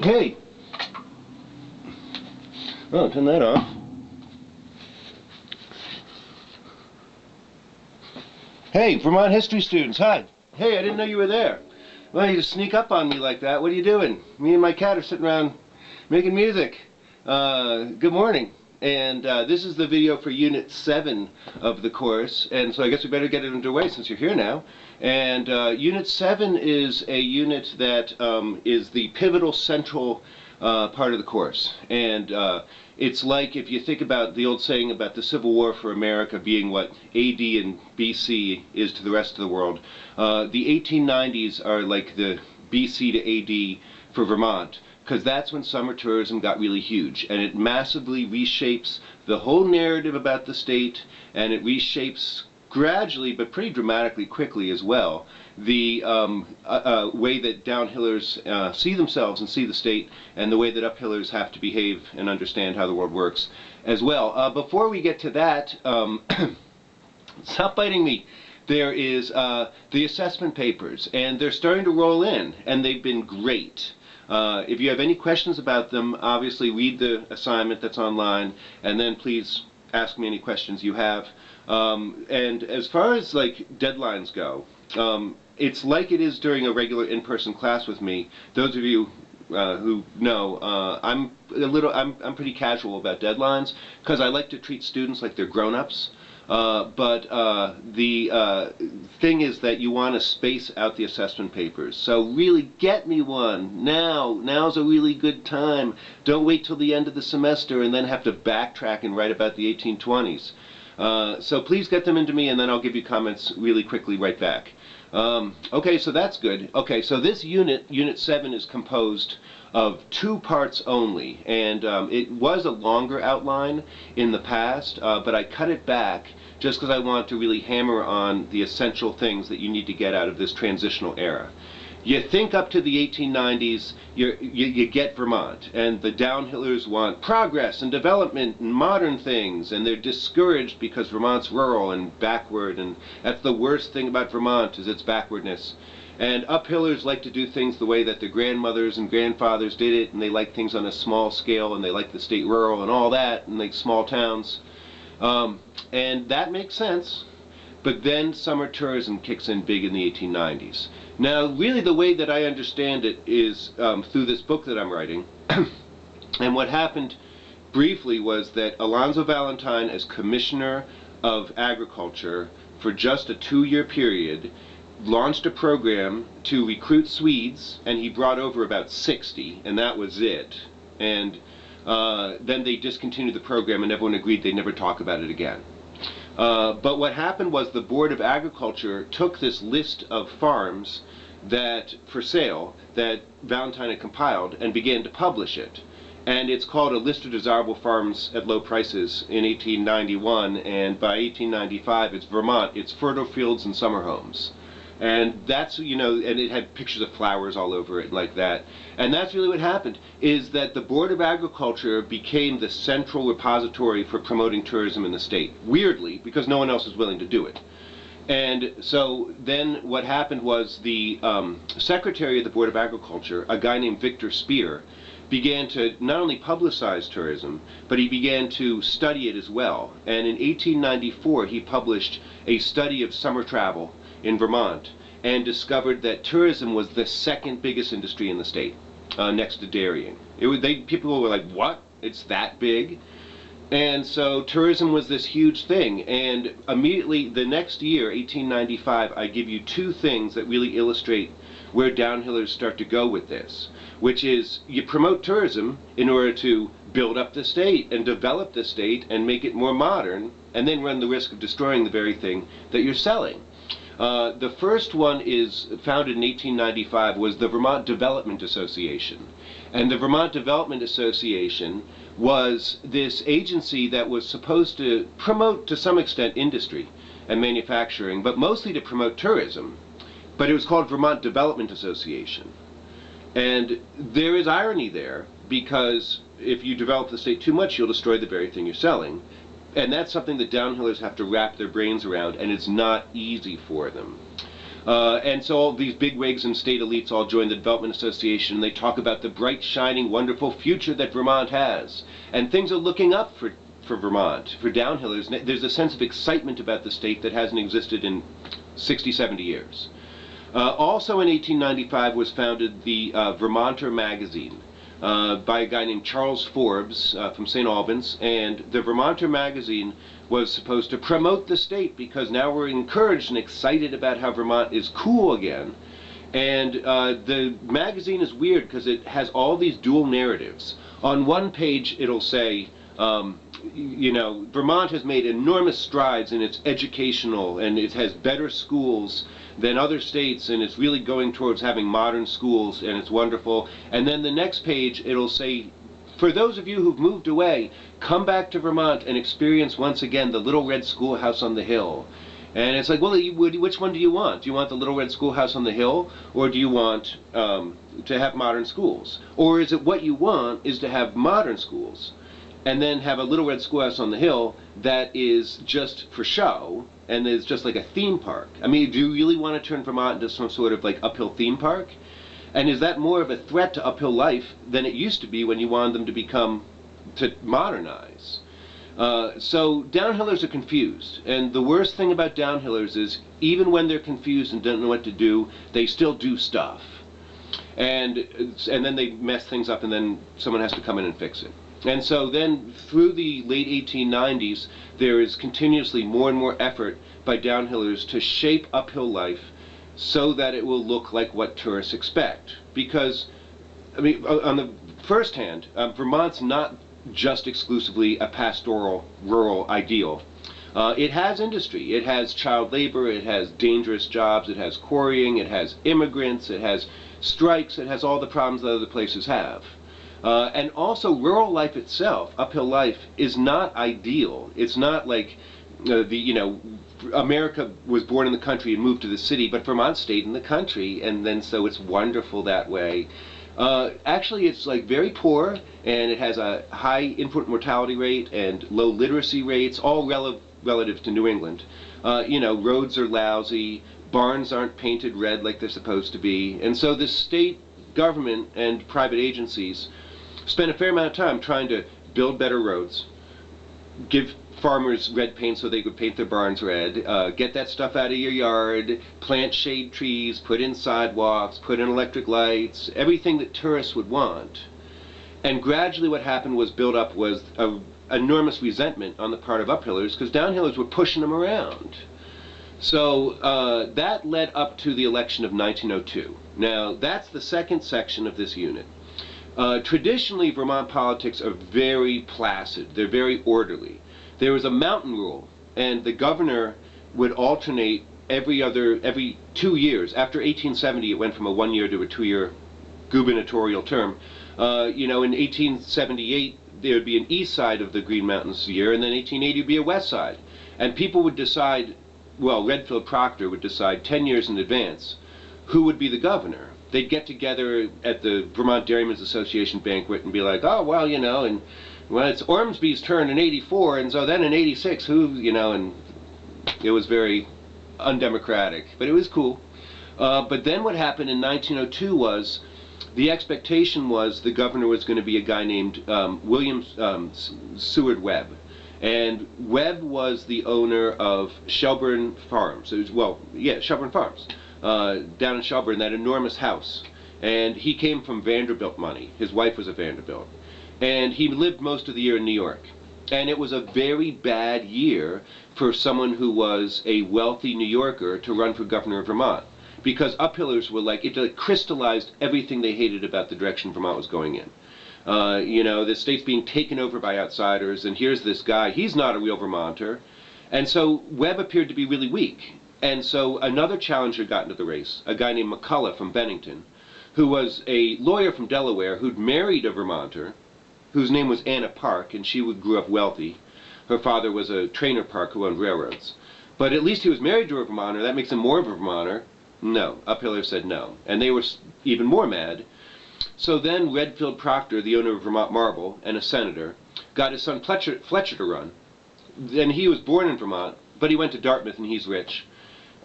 Hey! Oh, turn that off. Hey, Vermont history students, hi. Hey, I didn't know you were there. Well, you just sneak up on me like that. What are you doing? Me and my cat are sitting around making music. Good morning. And this is the video for Unit 7 of the course, and so I guess we better get it underway since you're here now. And Unit 7 is a unit that is the pivotal central part of the course. And it's like if you think about the old saying about the Civil War for America being what AD and BC is to the rest of the world. The 1890s are like the BC to AD for Vermont, because that's when summer tourism got really huge, and it massively reshapes the whole narrative about the state, and it reshapes gradually but pretty dramatically quickly as well the way that downhillers see themselves and see the state, and the way that uphillers have to behave and understand how the world works as well. Before we get to that, stop biting me. There is the assessment papers, and they're starting to roll in, and they've been great. If you have any questions about them, obviously read the assignment that's online, and then please ask me any questions you have. And as far as like deadlines go, it's like it is during a regular in-person class with me. Those of you who know, I'm pretty casual about deadlines because I like to treat students like they're grown-ups. But the thing is that you want to space out the assessment papers. So really get me one now. Now's a really good time. Don't wait till the end of the semester and then have to backtrack and write about the 1820s. So please get them into me, and then I'll give you comments really quickly right back. Okay, so that's good. Okay, so this unit, Unit 7, is composed of 2 parts only, and it was a longer outline in the past, but I cut it back just because I want to really hammer on the essential things that you need to get out of this transitional era. You think up to the 1890s, you get Vermont, and the downhillers want progress and development and modern things, and they're discouraged because Vermont's rural and backward, and that's the worst thing about Vermont, is its backwardness. And uphillers like to do things the way that their grandmothers and grandfathers did it, and they like things on a small scale, and they like the state rural and all that, and like small towns. And that makes sense. But then summer tourism kicks in big in the 1890s. Now, really the way that I understand it is through this book that I'm writing. And what happened briefly was that Alonzo Valentine, as Commissioner of Agriculture for just a 2-year period, launched a program to recruit Swedes, and he brought over about 60, and that was it. And then they discontinued the program, and everyone agreed they'd never talk about it again. But what happened was the Board of Agriculture took this list of farms that for sale that Valentine had compiled and began to publish it. And it's called a list of desirable farms at low prices in 1891, and by 1895 it's Vermont, it's fertile fields and summer homes. And that's, you know, and it had pictures of flowers all over it like that. And that's really what happened, is that the Board of Agriculture became the central repository for promoting tourism in the state. Weirdly, because no one else was willing to do it. And so then what happened was the secretary of the Board of Agriculture, a guy named Victor Speer, began to not only publicize tourism, but he began to study it as well. And in 1894 he published a study of summer travel in Vermont, and discovered that tourism was the second biggest industry in the state, next to dairying. People were like, what? It's that big? And so tourism was this huge thing, and immediately the next year, 1895, I give you 2 things that really illustrate where downhillers start to go with this, which is you promote tourism in order to build up the state and develop the state and make it more modern, and then run the risk of destroying the very thing that you're selling. The first one is founded in 1895, was the Vermont Development Association. And the Vermont Development Association was this agency that was supposed to promote, to some extent, industry and manufacturing, but mostly to promote tourism. But it was called Vermont Development Association. And there is irony there, because if you develop the state too much, you'll destroy the very thing you're selling. And that's something that downhillers have to wrap their brains around, and it's not easy for them. And so all these bigwigs and state elites all join the Development Association, and they talk about the bright, shining, wonderful future that Vermont has. And things are looking up for Vermont, for downhillers. There's a sense of excitement about the state that hasn't existed in 60, 70 years. Also in 1895 was founded the Vermonter magazine by a guy named Charles Forbes from St. Albans, and the Vermonter magazine was supposed to promote the state because now we're encouraged and excited about how Vermont is cool again. And the magazine is weird because it has all these dual narratives. On one page it'll say, you know, Vermont has made enormous strides in its educational, and it has better schools than other states, and it's really going towards having modern schools, and it's wonderful. And then the next page it'll say, for those of you who've moved away, come back to Vermont and experience once again the little red schoolhouse on the hill. And it's like, well, which one do you want? Do you want the little red schoolhouse on the hill, or do you want to have modern schools? Or is it what you want is to have modern schools and then have a little red schoolhouse on the hill that is just for show and is just like a theme park? I mean, do you really want to turn Vermont into some sort of like uphill theme park? And is that more of a threat to uphill life than it used to be when you wanted them to modernize? So downhillers are confused, and the worst thing about downhillers is even when they're confused and don't know what to do, they still do stuff. And then they mess things up, and then someone has to come in and fix it. And so then through the late 1890s, there is continuously more and more effort by downhillers to shape uphill life so that it will look like what tourists expect. Because, I mean, on the first hand, Vermont's not just exclusively a pastoral, rural ideal. It has industry. It has child labor, it has dangerous jobs, it has quarrying, it has immigrants, it has strikes, it has all the problems that other places have. And also rural life itself, uphill life, is not ideal. It's not like America was born in the country and moved to the city, but Vermont stayed in the country, and then so it's wonderful that way. Actually, it's like very poor, and it has a high infant mortality rate and low literacy rates, all relative to New England. Roads are lousy, barns aren't painted red like they're supposed to be, and so the state government and private agencies spend a fair amount of time trying to build better roads, give farmers red paint so they could paint their barns red, get that stuff out of your yard, plant shade trees, put in sidewalks, put in electric lights, everything that tourists would want. And gradually what happened was built up was an enormous resentment on the part of uphillers because downhillers were pushing them around. So that led up to the election of 1902. Now that's the second section of this unit. Traditionally, Vermont politics are very placid. They're very orderly. There was a mountain rule, and the governor would alternate every 2 years. After 1870, it went from a 1-year to a 2-year gubernatorial term. In 1878, there would be an east side of the Green Mountains year, and then 1880 would be a west side. And people would decide, well, Redfield Proctor would decide 10 years in advance who would be the governor. They'd get together at the Vermont Dairymen's Association banquet and be like, oh, well, it's Ormsby's turn in 84, and so then in 86, and it was very undemocratic, but it was cool. But then what happened in 1902 was, the expectation was the governor was going to be a guy named William Seward Webb. And Webb was the owner of Shelburne Farms. Shelburne Farms, down in Shelburne, that enormous house. And he came from Vanderbilt money. His wife was a Vanderbilt. And he lived most of the year in New York. And it was a very bad year for someone who was a wealthy New Yorker to run for governor of Vermont. Because uphillers were like, it crystallized everything they hated about the direction Vermont was going in. The state's being taken over by outsiders, and here's this guy, he's not a real Vermonter. And so Webb appeared to be really weak. And so another challenger got into the race, a guy named McCullough from Bennington, who was a lawyer from Delaware who'd married a Vermonter, whose name was Anna Park, and she grew up wealthy. Her father was a trainer Park who owned railroads. But at least he was married to a Vermonter. That makes him more of a Vermonter. No. Uphillers said no. And they were even more mad. So then Redfield Proctor, the owner of Vermont Marble and a senator, got his son Fletcher to run. And he was born in Vermont, but he went to Dartmouth and he's rich.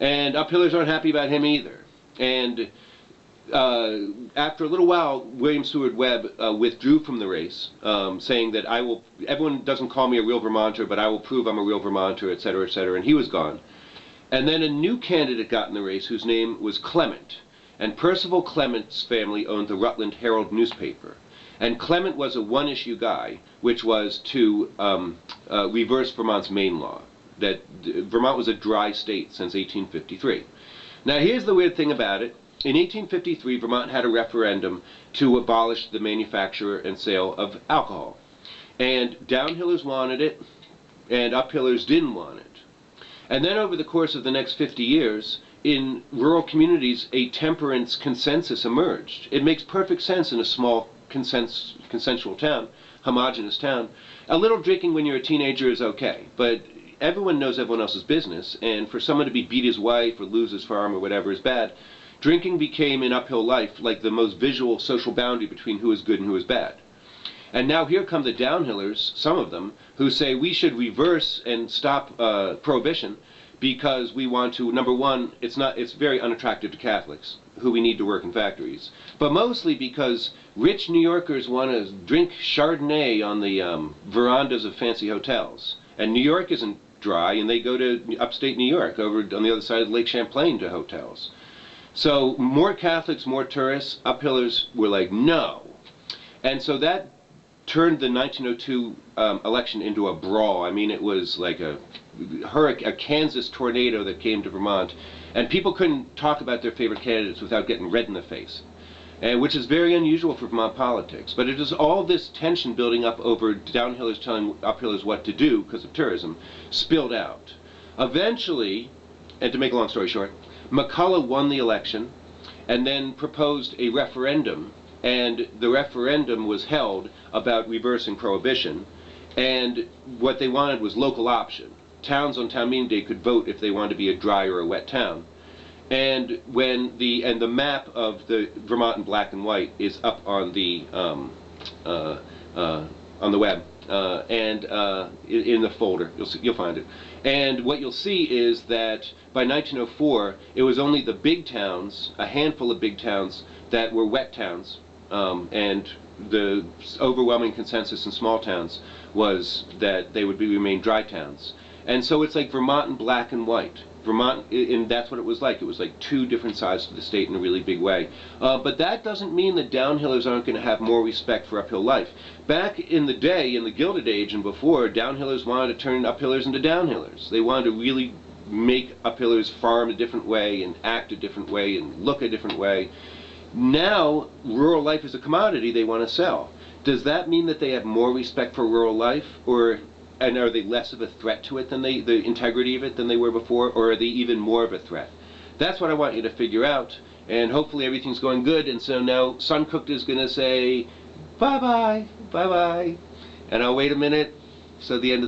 And uphillers aren't happy about him either. And after a little while, William Seward Webb withdrew from the race, saying that everyone doesn't call me a real Vermonter, but I will prove I'm a real Vermonter, etc., etc., and he was gone. And then a new candidate got in the race whose name was Clement. And Percival Clement's family owned the Rutland Herald newspaper. And Clement was a one-issue guy, which was to reverse Vermont's Maine law, that Vermont was a dry state since 1853. Now here's the weird thing about it. In 1853, Vermont had a referendum to abolish the manufacture and sale of alcohol. And downhillers wanted it, and uphillers didn't want it. And then over the course of the next 50 years, in rural communities, a temperance consensus emerged. It makes perfect sense in a small consensual town, homogeneous town. A little drinking when you're a teenager is okay, but everyone knows everyone else's business, and for someone to be beat his wife or lose his farm or whatever is bad. Drinking became in uphill life like the most visual social boundary between who is good and who is bad. And now here come the downhillers, some of them, who say we should reverse and stop prohibition because we want to, number one, it's very unattractive to Catholics, who we need to work in factories, but mostly because rich New Yorkers want to drink Chardonnay on the verandas of fancy hotels. And New York isn't dry, and they go to upstate New York, over on the other side of Lake Champlain, to hotels. So more Catholics, more tourists, uphillers were like, no. And so that turned the 1902 election into a brawl. I mean, it was like a Kansas tornado that came to Vermont, and people couldn't talk about their favorite candidates without getting red in the face, which is very unusual for Vermont politics. But it is all this tension building up over downhillers telling uphillers what to do because of tourism spilled out. Eventually, and to make a long story short, McCulloch won the election and then proposed a referendum, and the referendum was held about reversing prohibition, and what they wanted was local option. Towns on town meeting day could vote if they wanted to be a dry or a wet town. And the map of the Vermont in black and white is up on the web and in the folder. You'll find it. And what you'll see is that by 1904, it was only the big towns, a handful of big towns, that were wet towns, and the overwhelming consensus in small towns was that they would remain dry towns. And so it's like Vermont in black and white. Vermont, and that's what it was like. It was like two different sides of the state in a really big way. But that doesn't mean that downhillers aren't going to have more respect for uphill life. Back in the day, in the Gilded Age and before, downhillers wanted to turn uphillers into downhillers. They wanted to really make uphillers farm a different way and act a different way and look a different way. Now, rural life is a commodity they want to sell. Does that mean that they have more respect for rural life, and are they less of a threat to it than the integrity of it than they were before, or are they even more of a threat? That's what I want you to figure out, and hopefully everything's going good. And so now Suncooked is going to say bye-bye, bye-bye, and I'll wait a minute, so the end of